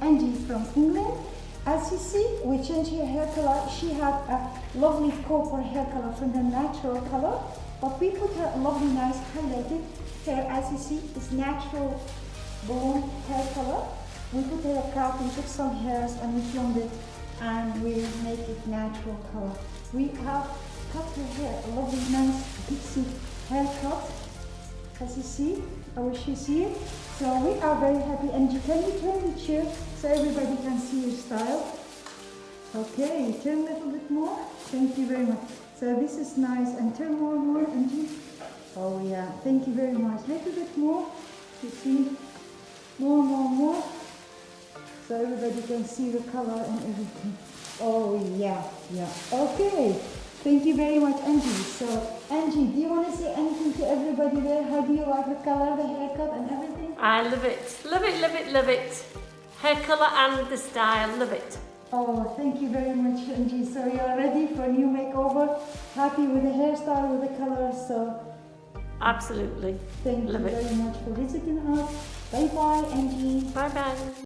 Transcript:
Angie from England. As you see, we changed her hair color. She had a lovely copper hair color from her natural color, but we put her a lovely, nice highlighted hair. As you see, it's natural blonde hair color. We put her a cap and took some hairs and we filmed it and we make it natural color. We have cut her hair a lovely, nice Pixie haircut. As you see, I wish you see it. So we are very happy. And can you turn the chair so everybody can see your style? Okay, turn a little bit more. Thank you very much. So this is nice. And turn more, Angie. Oh yeah, thank you very much. Little bit more. You see, more. So everybody can see the color and everything. Oh yeah. Okay. Thank you very much, Angie. So, Angie, do you want to say anything to everybody there? How do you like the color, the haircut and everything? I love it. Love it. Hair colour and the style, love it. Oh, thank you very much, Angie. So you're ready for a new makeover? Happy with the hairstyle, with the color, so... Absolutely. Thank you very much for visiting us. Bye-bye, Angie. Bye-bye.